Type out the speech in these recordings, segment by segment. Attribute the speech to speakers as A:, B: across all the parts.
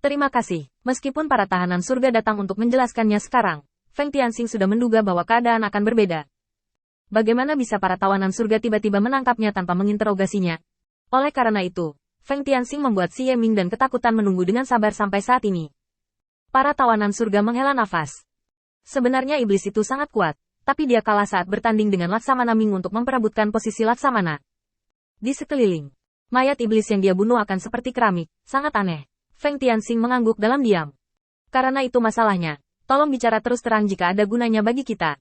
A: Terima kasih. Meskipun para tahanan surga datang untuk menjelaskannya sekarang, Feng Tianxing sudah menduga bahwa keadaan akan berbeda. Bagaimana bisa para tawanan surga tiba-tiba menangkapnya tanpa menginterogasinya? Oleh karena itu, Feng Tianxing membuat Si Yeming dan ketakutan menunggu dengan sabar sampai saat ini. Para tawanan surga menghela nafas. Sebenarnya iblis itu sangat kuat, tapi dia kalah saat bertanding dengan Laksamana Ming untuk memperebutkan posisi Laksamana. Di sekeliling, mayat iblis yang dia bunuh akan seperti keramik, sangat aneh. Feng Tianxing mengangguk dalam diam. Karena itu masalahnya, tolong bicara terus terang jika ada gunanya bagi kita.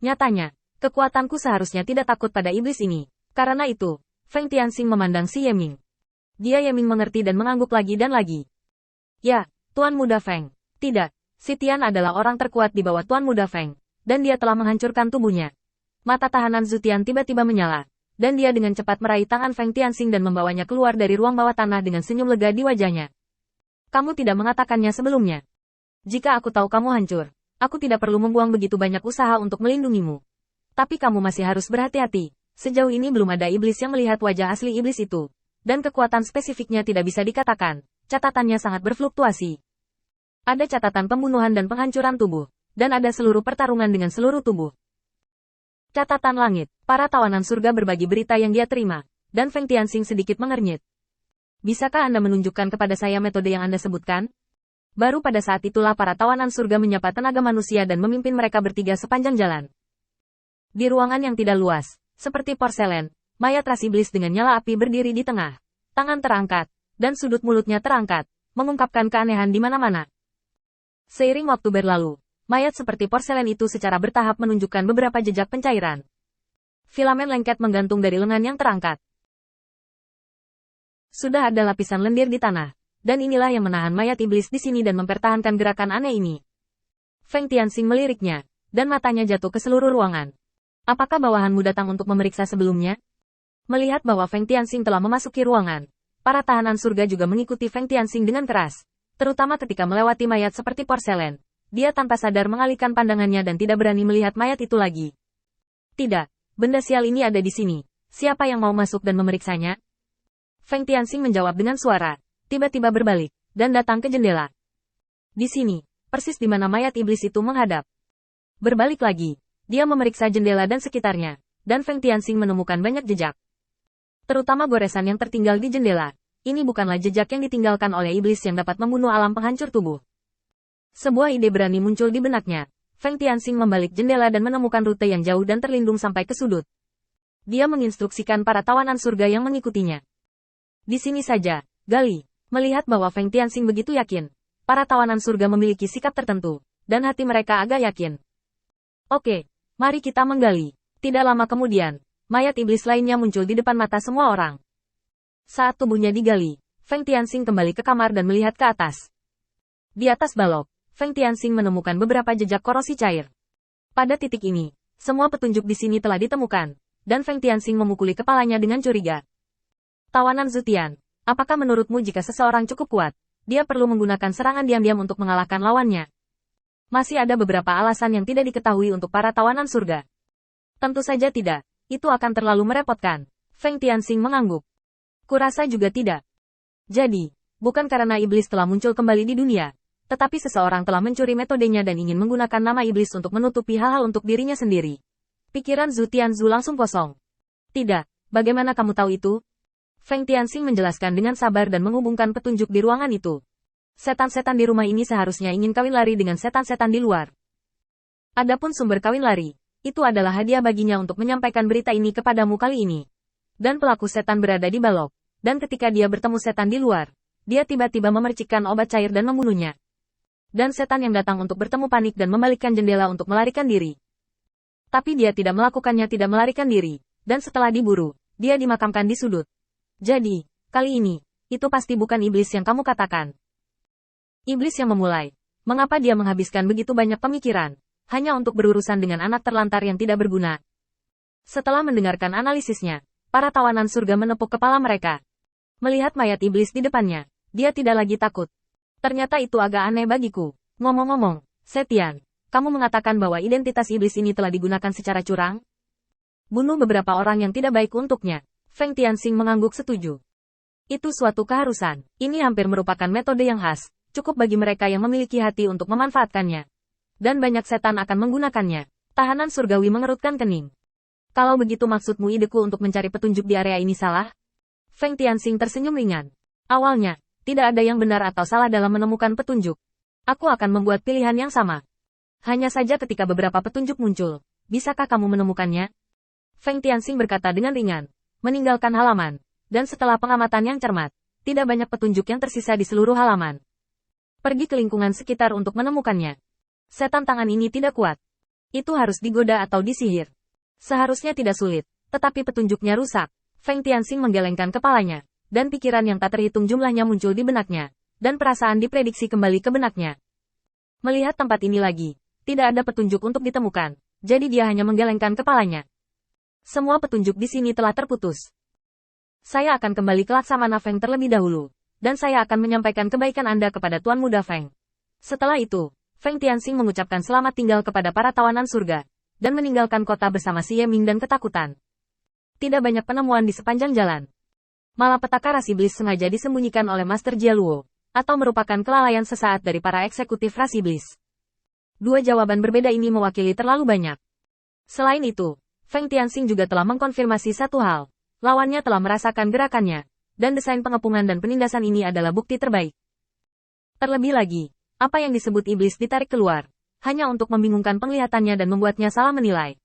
A: Nyatanya, kekuatanku seharusnya tidak takut pada iblis ini. Karena itu, Feng Tianxing memandang Si Yeming. Dia Yeming mengerti dan mengangguk lagi dan lagi. Ya, Tuan Muda Feng. Tidak, si Tian adalah orang terkuat di bawah Tuan Muda Feng, dan dia telah menghancurkan tubuhnya. Mata tahanan Zutian tiba-tiba menyala, dan dia dengan cepat meraih tangan Feng Tianxing dan membawanya keluar dari ruang bawah tanah dengan senyum lega di wajahnya. Kamu tidak mengatakannya sebelumnya. Jika aku tahu kamu hancur, aku tidak perlu membuang begitu banyak usaha untuk melindungimu. Tapi kamu masih harus berhati-hati. Sejauh ini belum ada iblis yang melihat wajah asli iblis itu. Dan kekuatan spesifiknya tidak bisa dikatakan. Catatannya sangat berfluktuasi. Ada catatan pembunuhan dan penghancuran tubuh. Dan ada seluruh pertarungan dengan seluruh tubuh. Catatan langit. Para tawanan surga berbagi berita yang dia terima. Dan Feng Tianxing sedikit mengernyit. Bisakah Anda menunjukkan kepada saya metode yang Anda sebutkan? Baru pada saat itulah para tawanan surga menyapa tenaga manusia dan memimpin mereka bertiga sepanjang jalan. Di ruangan yang tidak luas, seperti porselen, mayat ras iblis dengan nyala api berdiri di tengah. Tangan terangkat, dan sudut mulutnya terangkat, mengungkapkan keanehan di mana-mana. Seiring waktu berlalu, mayat seperti porselen itu secara bertahap menunjukkan beberapa jejak pencairan. Filamen lengket menggantung dari lengan yang terangkat. Sudah ada lapisan lendir di tanah, dan inilah yang menahan mayat iblis di sini dan mempertahankan gerakan aneh ini. Feng Tianxing meliriknya, dan matanya jatuh ke seluruh ruangan. Apakah bawahanmu datang untuk memeriksa sebelumnya? Melihat bahwa Feng Tianxing telah memasuki ruangan, para tahanan surga juga mengikuti Feng Tianxing dengan keras, terutama ketika melewati mayat seperti porselen. Dia tanpa sadar mengalihkan pandangannya dan tidak berani melihat mayat itu lagi. Tidak, benda sial ini ada di sini. Siapa yang mau masuk dan memeriksanya? Feng Tianxing menjawab dengan suara, tiba-tiba berbalik, dan datang ke jendela. Di sini, persis di mana mayat iblis itu menghadap. Berbalik lagi, dia memeriksa jendela dan sekitarnya, dan Feng Tianxing menemukan banyak jejak. Terutama goresan yang tertinggal di jendela. Ini bukanlah jejak yang ditinggalkan oleh iblis yang dapat membunuh alam penghancur tubuh. Sebuah ide berani muncul di benaknya. Feng Tianxing membalik jendela dan menemukan rute yang jauh dan terlindung sampai ke sudut. Dia menginstruksikan para tawanan surga yang mengikutinya. Di sini saja, gali. Melihat bahwa Feng Tianxing begitu yakin, para tawanan surga memiliki sikap tertentu, dan hati mereka agak yakin. Oke, mari kita menggali. Tidak lama kemudian, mayat iblis lainnya muncul di depan mata semua orang. Saat tubuhnya digali, Feng Tianxing kembali ke kamar dan melihat ke atas. Di atas balok, Feng Tianxing menemukan beberapa jejak korosi cair. Pada titik ini, semua petunjuk di sini telah ditemukan, dan Feng Tianxing memukuli kepalanya dengan curiga. Tawanan Zutian, apakah menurutmu jika seseorang cukup kuat, dia perlu menggunakan serangan diam-diam untuk mengalahkan lawannya? Masih ada beberapa alasan yang tidak diketahui untuk para tawanan surga. Tentu saja tidak, itu akan terlalu merepotkan. Feng Tianxing mengangguk. Kurasa juga tidak. Jadi, bukan karena iblis telah muncul kembali di dunia, tetapi seseorang telah mencuri metodenya dan ingin menggunakan nama iblis untuk menutupi hal-hal untuk dirinya sendiri. Pikiran Zhu Tianzu langsung kosong. Tidak, bagaimana kamu tahu itu? Feng Tianxing menjelaskan dengan sabar dan menghubungkan petunjuk di ruangan itu. Setan-setan di rumah ini seharusnya ingin kawin lari dengan setan-setan di luar. Adapun sumber kawin lari, itu adalah hadiah baginya untuk menyampaikan berita ini kepadamu kali ini. Dan pelaku setan berada di balok, dan ketika dia bertemu setan di luar, dia tiba-tiba memercikkan obat cair dan membunuhnya. Dan setan yang datang untuk bertemu panik dan membalikkan jendela untuk melarikan diri. Tapi dia tidak melakukannya, tidak melarikan diri, dan setelah diburu, dia dimakamkan di sudut. Jadi, kali ini, itu pasti bukan iblis yang kamu katakan. Iblis yang memulai. Mengapa dia menghabiskan begitu banyak pemikiran, hanya untuk berurusan dengan anak terlantar yang tidak berguna? Setelah mendengarkan analisisnya, para tawanan surga menepuk kepala mereka. Melihat mayat iblis di depannya, dia tidak lagi takut. Ternyata itu agak aneh bagiku. Ngomong-ngomong, Setian, kamu mengatakan bahwa identitas iblis ini telah digunakan secara curang? Bunuh beberapa orang yang tidak baik untuknya. Feng Tianxing mengangguk setuju. Itu suatu keharusan. Ini hampir merupakan metode yang khas, cukup bagi mereka yang memiliki hati untuk memanfaatkannya. Dan banyak setan akan menggunakannya. Tahanan surgawi mengerutkan kening. Kalau begitu maksudmu ideku untuk mencari petunjuk di area ini salah? Feng Tianxing tersenyum ringan. Awalnya, tidak ada yang benar atau salah dalam menemukan petunjuk. Aku akan membuat pilihan yang sama. Hanya saja ketika beberapa petunjuk muncul, bisakah kamu menemukannya? Feng Tianxing berkata dengan ringan, meninggalkan halaman. Dan setelah pengamatan yang cermat, tidak banyak petunjuk yang tersisa di seluruh halaman. Pergi ke lingkungan sekitar untuk menemukannya. Setan tangan ini tidak kuat. Itu harus digoda atau disihir. Seharusnya tidak sulit, tetapi petunjuknya rusak. Feng Tianxing menggelengkan kepalanya, dan pikiran yang tak terhitung jumlahnya muncul di benaknya, dan perasaan diprediksi kembali ke benaknya. Melihat tempat ini lagi, tidak ada petunjuk untuk ditemukan, jadi dia hanya menggelengkan kepalanya. Semua petunjuk di sini telah terputus. Saya akan kembali ke Laksamana Feng terlebih dahulu, dan saya akan menyampaikan kebaikan Anda kepada Tuan Muda Feng. Setelah itu, Feng Tianxing mengucapkan selamat tinggal kepada para tawanan surga, dan meninggalkan kota bersama Xie Ming dan ketakutan. Tidak banyak penemuan di sepanjang jalan. Malapetaka ras iblis sengaja disembunyikan oleh Master Jia Luo, atau merupakan kelalaian sesaat dari para eksekutif ras iblis. Dua jawaban berbeda ini mewakili terlalu banyak. Selain itu, Feng Tianxing juga telah mengkonfirmasi satu hal. Lawannya telah merasakan gerakannya, dan desain pengepungan dan penindasan ini adalah bukti terbaik. Terlebih lagi, apa yang disebut iblis ditarik keluar, hanya untuk membingungkan penglihatannya dan membuatnya salah menilai.